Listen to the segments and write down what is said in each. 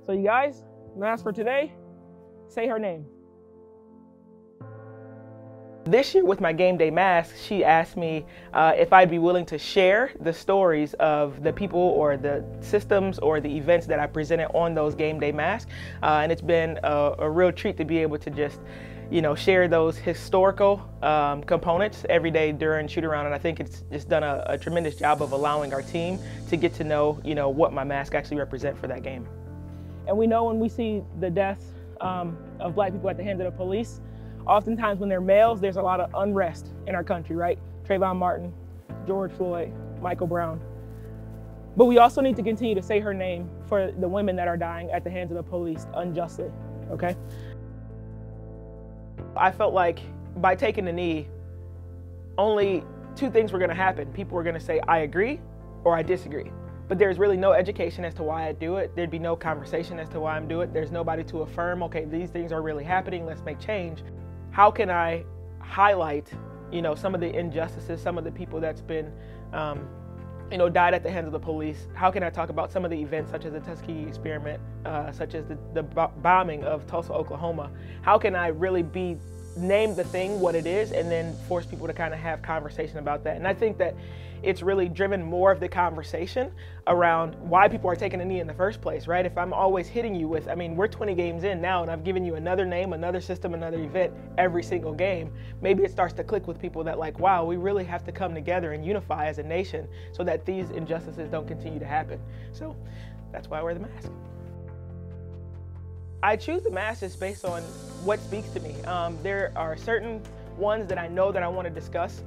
So you guys, mask for today, say her name. This year with my game day mask, she asked me if I'd be willing to share the stories of the people or the systems or the events that I presented on those game day masks. And it's been a real treat to be able to just, share those historical components every day during shoot around. And I think it's just done a tremendous job of allowing our team to get to know, what my mask actually represent for that game. And we know when we see the deaths of Black people at the hands of the police, oftentimes when they're males, there's a lot of unrest in our country, right? Trayvon Martin, George Floyd, Michael Brown. But we also need to continue to say her name for the women that are dying at the hands of the police unjustly, okay? I felt like by taking the knee, only two things were gonna happen. People were gonna say, I agree or I disagree. But there's really no education as to why I do it. There'd be no conversation as to why I'm doing it. There's nobody to affirm, okay, these things are really happening, let's make change. How can I highlight, some of the injustices, some of the people that's been, died at the hands of the police? How can I talk about some of the events such as the Tuskegee experiment, such as the bombing of Tulsa, Oklahoma? How can I really name the thing what it is and then force people to kind of have conversation about that? And I think that it's really driven more of the conversation around why people are taking a knee in the first place, right? If I'm always hitting you with, we're 20 games in now and I've given you another name, another system, another event every single game, maybe it starts to click with people that like, wow, we really have to come together and unify as a nation so that these injustices don't continue to happen. So that's why I wear the mask. I choose the mask just based on what speaks to me. There are certain ones that I know that I want to discuss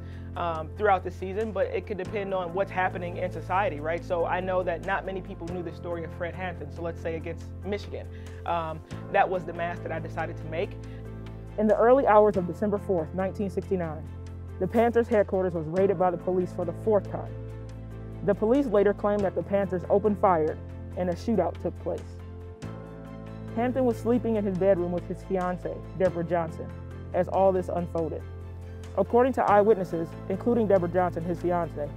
throughout the season, but it could depend on what's happening in society, right? So I know that not many people knew the story of Fred Hampton. So let's say against Michigan. That was the mask that I decided to make. In the early hours of December 4th, 1969, the Panthers headquarters was raided by the police for the 4th time. The police later claimed that the Panthers opened fire and a shootout took place. Hampton was sleeping in his bedroom with his fiancée, Deborah Johnson, as all this unfolded. According to eyewitnesses, including Deborah Johnson, his fiancée,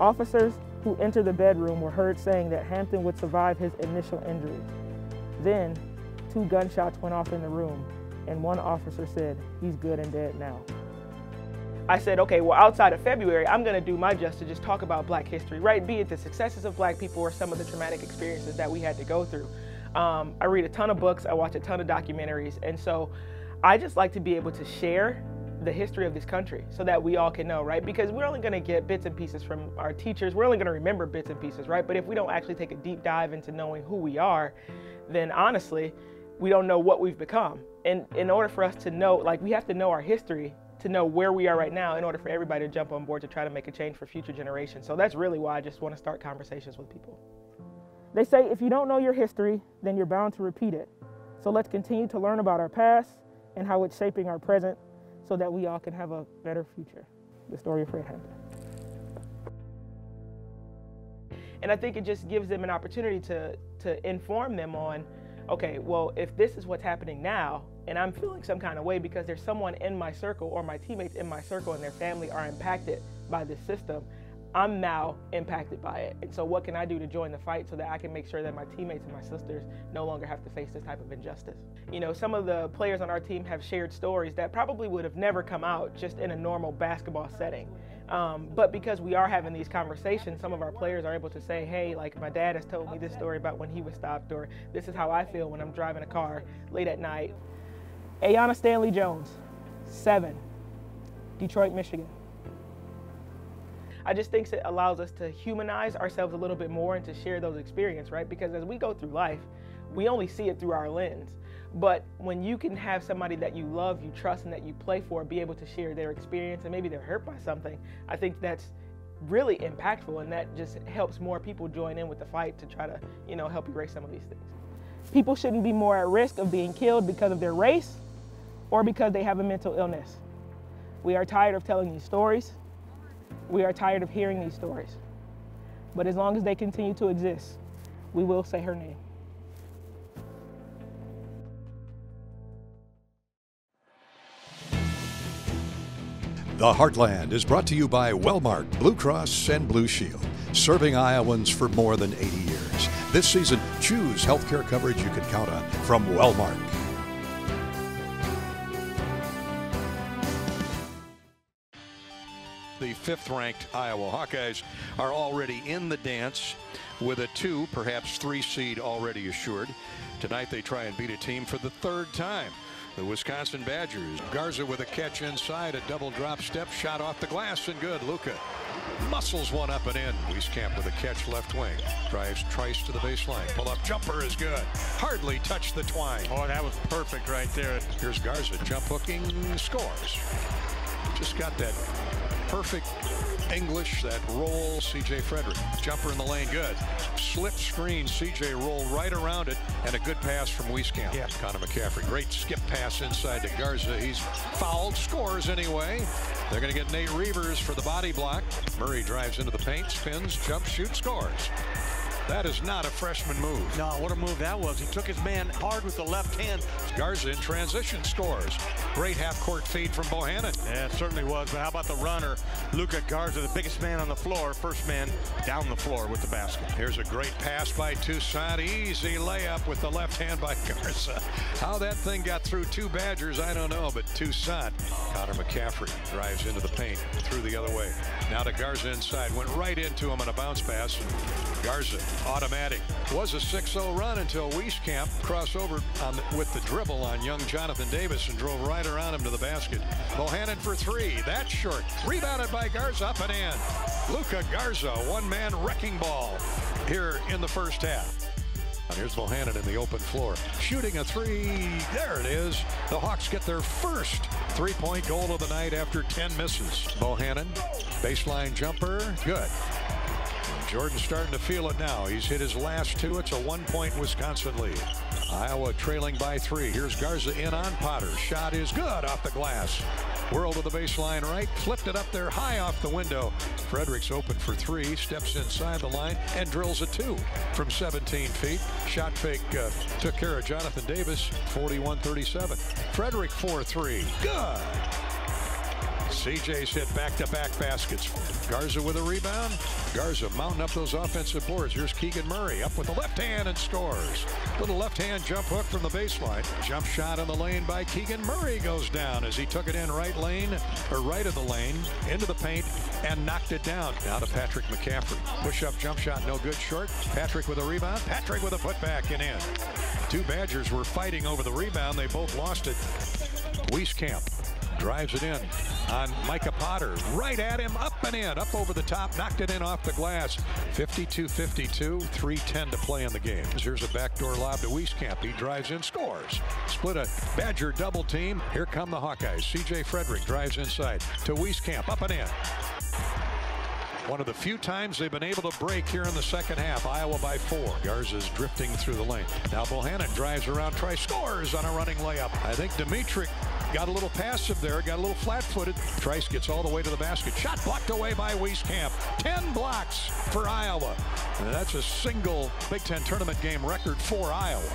officers who entered the bedroom were heard saying that Hampton would survive his initial injuries. Then, 2 gunshots went off in the room, and one officer said, "He's good and dead now." I said, okay, well, outside of February, I'm gonna do my just to just talk about Black history, right? Be it the successes of Black people or some of the traumatic experiences that we had to go through. I read a ton of books, I watch a ton of documentaries, and so I just like to be able to share the history of this country so that we all can know, right? Because we're only gonna get bits and pieces from our teachers, we're only gonna remember bits and pieces, right? But if we don't actually take a deep dive into knowing who we are, then honestly, we don't know what we've become. And in order for us to know, we have to know our history to know where we are right now in order for everybody to jump on board to try to make a change for future generations. So that's really why I just want to start conversations with people. They say if you don't know your history, then you're bound to repeat it. So let's continue to learn about our past and how it's shaping our present so that we all can have a better future. The story of Fred Hampton. And I think it just gives them an opportunity to inform them on, okay, well, if this is what's happening now, and I'm feeling some kind of way because there's someone in my circle or my teammates in my circle and their family are impacted by this system, I'm now impacted by it. And so what can I do to join the fight so that I can make sure that my teammates and my sisters no longer have to face this type of injustice? Some of the players on our team have shared stories that probably would have never come out just in a normal basketball setting. But because we are having these conversations, some of our players are able to say, hey, my dad has told me this story about when he was stopped, or this is how I feel when I'm driving a car late at night. Ayanna Stanley Jones, 7, Detroit, Michigan. I just think it allows us to humanize ourselves a little bit more and to share those experiences, right? Because as we go through life, we only see it through our lens. But when you can have somebody that you love, you trust, and that you play for be able to share their experience and maybe they're hurt by something, I think that's really impactful, and that just helps more people join in with the fight to try to, help erase some of these things. People shouldn't be more at risk of being killed because of their race or because they have a mental illness. We are tired of telling these stories. We are tired of hearing these stories. But as long as they continue to exist, we will say her name. The Heartland is brought to you by Wellmark Blue Cross and Blue Shield, serving Iowans for more than 80 years. This season, choose healthcare coverage you can count on from Wellmark. The fifth-ranked Iowa Hawkeyes are already in the dance with a 2, perhaps 3 seed already assured. Tonight they try and beat a team for the 3rd time, the Wisconsin Badgers. Garza with a catch inside, a double drop step shot off the glass and good. Luca muscles one up and in. Wieskamp with a catch left wing. Drives Trice to the baseline. Pull-up jumper is good. Hardly touched the twine. Oh, that was perfect right there. Here's Garza jump hooking, scores. Just got that perfect English, that roll. C.J. Frederick, jumper in the lane, good. Slip screen, C.J. roll right around it, and a good pass from Wieskamp. Yeah. Connor McCaffrey, great skip pass inside to Garza. He's fouled, scores anyway. They're going to get Nate Reavers for the body block. Murray drives into the paint, spins, jump, shoot, scores. That is not a freshman move. No, what a move that was. He took his man hard with the left hand. Garza in transition scores. Great half-court feed from Bohannon. Yeah, it certainly was. But how about the runner, Luca Garza, the biggest man on the floor, first man down the floor with the basket. Here's a great pass by Toussaint. Easy layup with the left hand by Garza. How that thing got through 2 Badgers, I don't know, but Toussaint. Connor McCaffrey drives into the paint, through the other way. Now to Garza inside, went right into him on a bounce pass. Garza, automatic. Was a 6-0 run until Wieskamp crossover with the dribble on young Jonathan Davis and drove right around him to the basket. Bohannon for 3. That's short. Rebounded by Garza, up and in. Luca Garza, one-man wrecking ball here in the first half. And here's Bohannon in the open floor, shooting a 3. There it is. The Hawks get their first 3-point goal of the night after 10 misses. Bohannon, baseline jumper, good. Jordan's starting to feel it now. He's hit his last 2. It's a 1-point Wisconsin lead. Iowa trailing by 3. Here's Garza in on Potter. Shot is good off the glass. Whirl to the baseline right. Flipped it up there high off the window. Frederick's open for 3. Steps inside the line and drills a 2 from 17 feet. Shot fake took care of Jonathan Davis. 41-37. Frederick 4-3. Good. CJ's hit back-to-back baskets. Garza with a rebound. Garza mounting up those offensive boards. Here's Keegan Murray up with the left hand and scores. Little left-hand jump hook from the baseline. Jump shot in the lane by Keegan Murray goes down as he took it in right of the lane, into the paint, and knocked it down. Now to Patrick McCaffrey. Push-up jump shot, no good, short. Patrick with a rebound. Patrick with a putback and in. 2 Badgers were fighting over the rebound. They both lost it. Wieskamp drives it in on Micah Potter. Right at him, up and in, up over the top, knocked it in off the glass. 52-52, 3:10 to play in the game. Here's a backdoor lob to Wieskamp. He drives in, scores. Split a Badger double team. Here come the Hawkeyes. C.J. Frederick drives inside to Wieskamp, up and in. One of the few times they've been able to break here in the second half. Iowa by 4. Garza's drifting through the lane. Now Bohannon drives around, Trice scores on a running layup. I think Dimitric got a little passive there, got a little flat-footed. Trice gets all the way to the basket. Shot blocked away by Wieskamp. 10 blocks for Iowa. And that's a single Big Ten tournament game record for Iowa.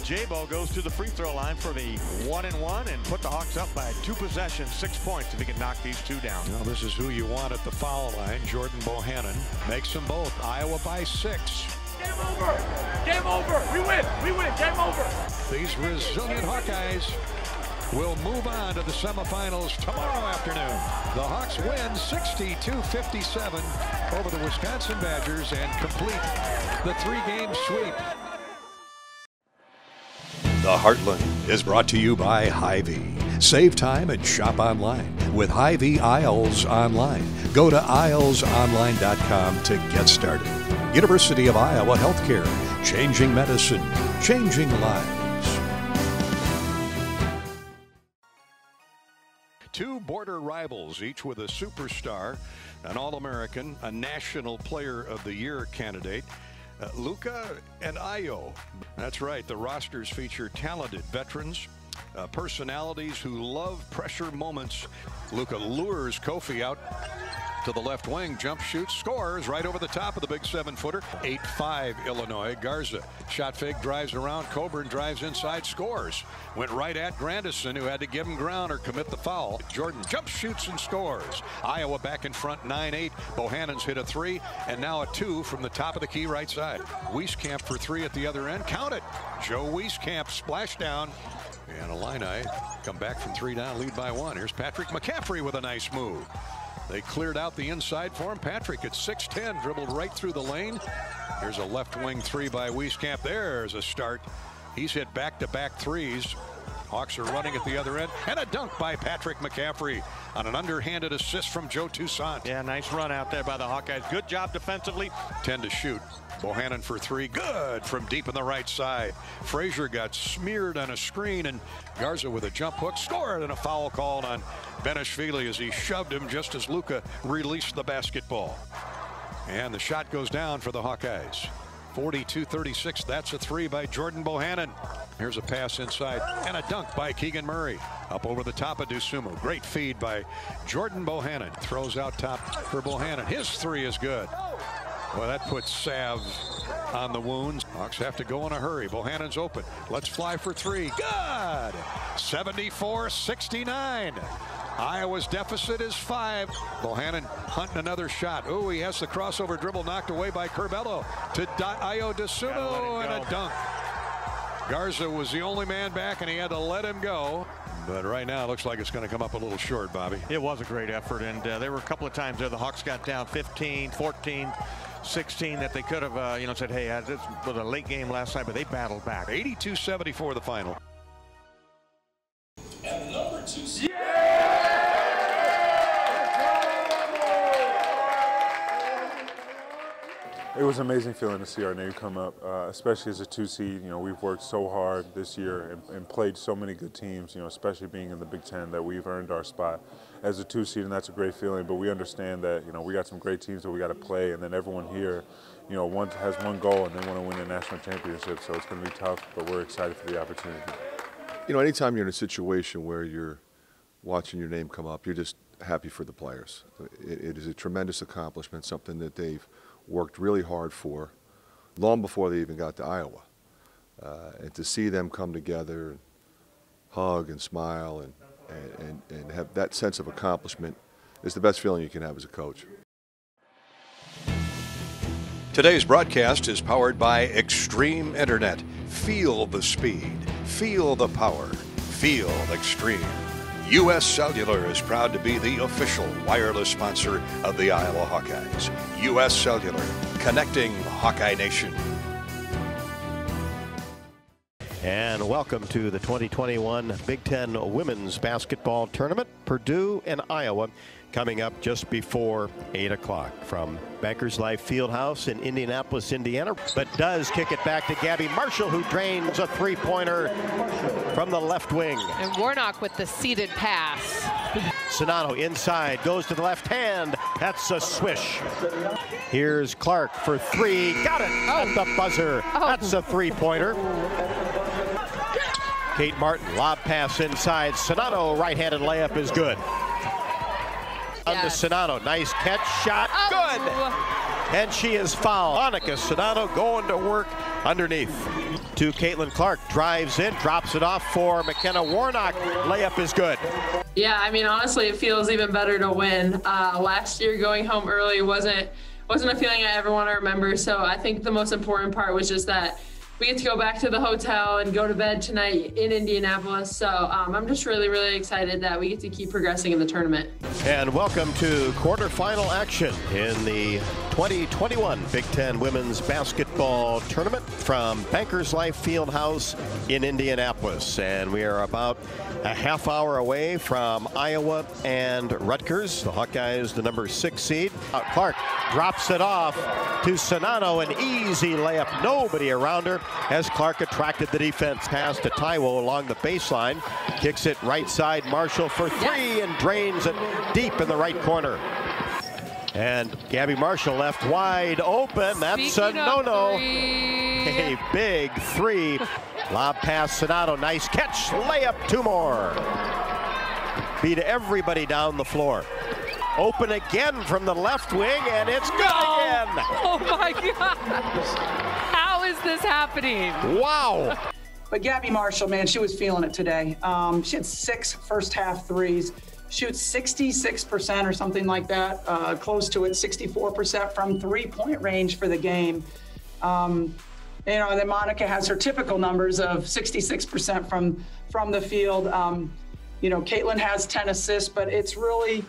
Jabo goes to the free throw line for the 1-and-1 and put the Hawks up by 2 possessions, 6 points if he can knock these 2 down. Well, this is who you want at the foul line. Jordan Bohannon makes them both. Iowa by 6. Game over! Game over! We win! We win! Game over! These resilient Hawkeyes will move on to the semifinals tomorrow afternoon. The Hawks win 62-57 over the Wisconsin Badgers and complete the 3-game sweep. The Heartland is brought to you by Hy-Vee. Save time and shop online with Hy-Vee Aisles Online. Go to aislesonline.com to get started. University of Iowa Healthcare, changing medicine, changing lives. 2 border rivals, each with a superstar, an All-American, a National Player of the Year candidate. Luca and Ayo. That's right. The rosters feature talented veterans, personalities who love pressure moments. Luca lures Kofi out to the left wing, jump shoots, scores right over the top of the big 7-footer. 8-5 Illinois. Garza shot fake, drives around. Coburn drives inside, scores. Went right at Grandison, who had to give him ground or commit the foul. Jordan jump shoots and scores. Iowa back in front 9-8. Bohannon's hit a 3 and now a 2 from the top of the key right side. Wieskamp for 3 at the other end. Count it. Joe Wieskamp splash down. And Illini come back from 3 down, lead by 1. Here's Patrick McCaffrey with a nice move. They cleared out the inside for him. Patrick at 6'10", dribbled right through the lane. Here's a left wing 3 by Wieskamp. There's a start. He's hit back-to-back 3s. Hawks are running at the other end. And a dunk by Patrick McCaffrey on an underhanded assist from Joe Toussaint. Yeah, nice run out there by the Hawkeyes. Good job defensively. 10 to shoot. Bohannon for 3. Good from deep in the right side. Frazier got smeared on a screen, and Garza with a jump hook scored, and a foul called on Benishvili as he shoved him just as Luca released the basketball. And the shot goes down for the Hawkeyes. 42-36. That's a 3 by Jordan Bohannon. Here's a pass inside and a dunk by Keegan Murray. Up over the top of Dusumu. Great feed by Jordan Bohannon. Throws out top for Bohannon. His 3 is good. Well, that puts salve on the wounds. Hawks have to go in a hurry. Bohannon's open. Let's fly for 3. Good! 74-69. Iowa's deficit is 5. Bohannon hunting another shot. Oh, he has the crossover dribble knocked away by Curbelo to Ayo Dosunmu and a dunk. Garza was the only man back, and he had to let him go. But right now, it looks like it's going to come up a little short, Bobby. It was a great effort, and there were a couple of times there the Hawks got down 15, 14, 16 that they could have, said, hey, this was a late game last night, but they battled back. 82-74 the final. And number 2. It was an amazing feeling to see our name come up, especially as a 2 seed. You know, we've worked so hard this year and played so many good teams, especially being in the Big Ten, that we've earned our spot as a 2 seed, and that's a great feeling. But we understand that, we got some great teams that we got to play, and then everyone here, has one goal, and they want to win a national championship. So it's going to be tough, but we're excited for the opportunity. Anytime you're in a situation where you're watching your name come up, you're just happy for the players. It is a tremendous accomplishment, something that they've worked really hard for long before they even got to Iowa. And to see them come together and hug and smile and have that sense of accomplishment is the best feeling you can have as a coach. Today's broadcast is powered by Extreme Internet. Feel the speed, feel the power, feel Extreme. U.S. Cellular is proud to be the official wireless sponsor of the Iowa Hawkeyes. U.S. Cellular, connecting Hawkeye Nation. And welcome to the 2021 Big Ten Women's Basketball Tournament. Purdue and Iowa coming up just before 8 o'clock from Bankers Life Fieldhouse in Indianapolis, Indiana. But does kick it back to Gabby Marshall, who drains a three-pointer from the left wing. And Warnock with the seated pass. Sonato inside, goes to the left hand. That's a swish. Here's Clark for 3. Got it at the buzzer. That's a three-pointer. Kate Martin, lob pass inside. Sonato, right-handed layup is good. Under Sonato, nice catch, shot, good. And she is fouled. Monica Sonato going to work underneath. To Caitlin Clark, drives in, drops it off for McKenna Warnock. Layup is good. Yeah, I mean, honestly, it feels even better to win. Last year, going home early wasn't a feeling I ever want to remember. So I think the most important part was just that we get to go back to the hotel and go to bed tonight in Indianapolis. So I'm just really, really excited that we get to keep progressing in the tournament. And welcome to quarterfinal action in the 2021 Big Ten Women's Basketball Tournament from Bankers Life Fieldhouse in Indianapolis. And we are about a half hour away from Iowa and Rutgers. The Hawkeyes, the number 6 seed. Clark drops it off to Sonato, an easy layup, nobody around her, as Clark attracted the defense. Pass to Taiwo along the baseline, kicks it right side, Marshall for 3 and drains it deep in the right corner. And Gabby Marshall left wide open. That's a no-no. A big 3. Lob pass, Sonato, nice catch, layup, 2 more. Beat everybody down the floor. Open again from the left wing, and it's good again. Oh my gosh. How is this happening? Wow. But Gabby Marshall, man, she was feeling it today. She had 6 first-half threes. Shoots 66% or something like that, close to it, 64% from three-point range for the game. You know, then Monica has her typical numbers of 66% from the field. You know, Caitlin has 10 assists, but it's really,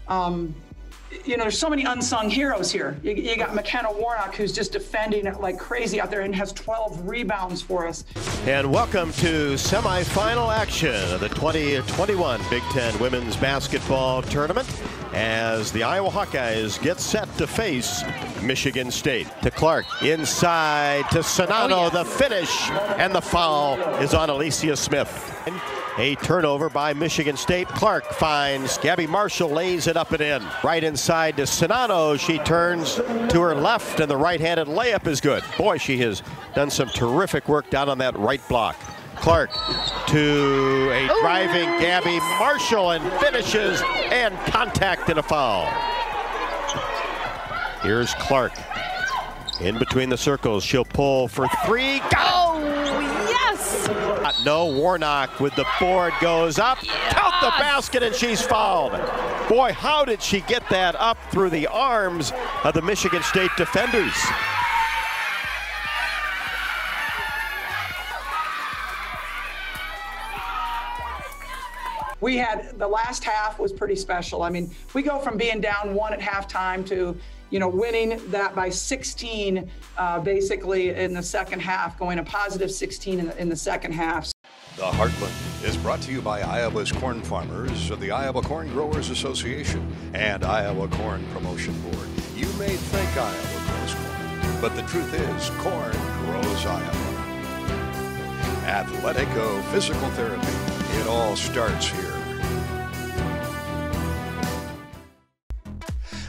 you know, there's so many unsung heroes here. You got McKenna Warnock, who's just defending it like crazy out there and has 12 rebounds for us. And welcome to semifinal action of the 2021 Big Ten Women's Basketball Tournament as the Iowa Hawkeyes get set to face Michigan State. To Clark, inside to Sonano, the finish, and the foul is on Alicia Smith. A turnover by Michigan State. Clark finds Gabby Marshall, lays it up and in. Right inside to Sonano. She turns to her left, and the right-handed layup is good. Boy, she has done some terrific work down on that right block. Clark to a driving Gabby Marshall, and finishes, and contact and a foul. Here's Clark. In between the circles, she'll pull for three. Oh, yes! No, Warnock with the board goes up. Yes! Count the basket, and she's fouled. Boy, how did she get that up through the arms of the Michigan State defenders? We had, the last half was pretty special. I mean, we go from being down 1 at halftime to, you know, winning that by 16 basically in the second half, going a positive 16 in the second half. The Heartland is brought to you by Iowa's corn farmers of the Iowa Corn Growers Association and Iowa Corn Promotion Board. You may think Iowa grows corn, but the truth is corn grows Iowa. Athletico Physical Therapy. It all starts here.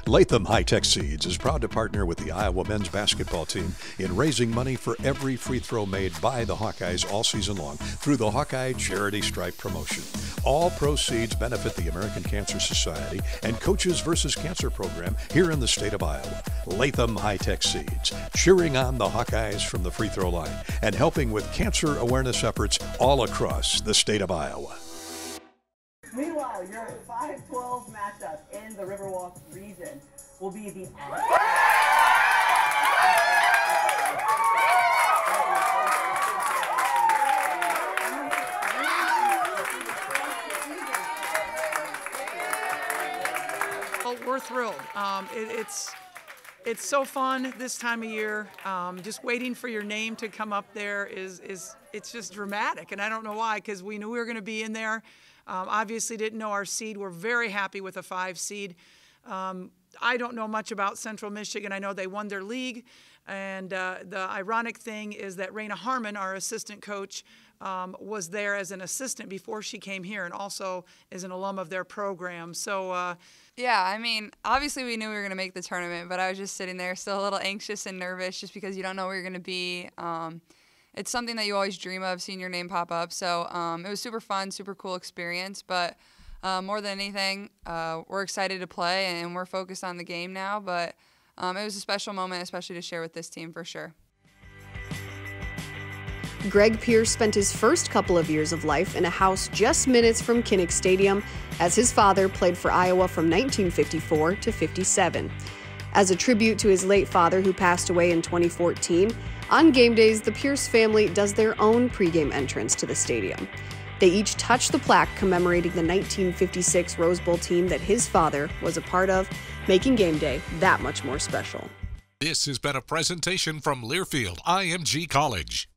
Latham High-Tech Seeds is proud to partner with the Iowa men's basketball team in raising money for every free throw made by the Hawkeyes all season long through the Hawkeye Charity Stripe promotion. All proceeds benefit the American Cancer Society and Coaches vs. Cancer program here in the state of Iowa. Latham High-Tech Seeds, cheering on the Hawkeyes from the free throw line and helping with cancer awareness efforts all across the state of Iowa. Meanwhile, your 5-12 matchup in the Riverwalk region will be the Well, we're thrilled. It's so fun this time of year. Just waiting for your name to come up there it's just dramatic, and I don't know why, because we knew we were going to be in there. Obviously didn't know our seed. We're very happy with a 5 seed. I don't know much about Central Michigan. I know they won their league, and the ironic thing is that Raina Harmon, our assistant coach, was there as an assistant before she came here, and also is an alum of their program. So yeah, I mean, obviously we knew we were going to make the tournament, but I was just sitting there still a little anxious and nervous just because you don't know where you're going to be. It's something that you always dream of, seeing your name pop up. So it was super fun, super cool experience. But more than anything, we're excited to play, and we're focused on the game now. But it was a special moment, especially to share with this team for sure. Greg Pierce spent his first couple of years of life in a house just minutes from Kinnick Stadium, as his father played for Iowa from 1954 to 57. As a tribute to his late father, who passed away in 2014, on game days, the Pierce family does their own pregame entrance to the stadium. They each touch the plaque commemorating the 1956 Rose Bowl team that his father was a part of, making game day that much more special. This has been a presentation from Learfield IMG College.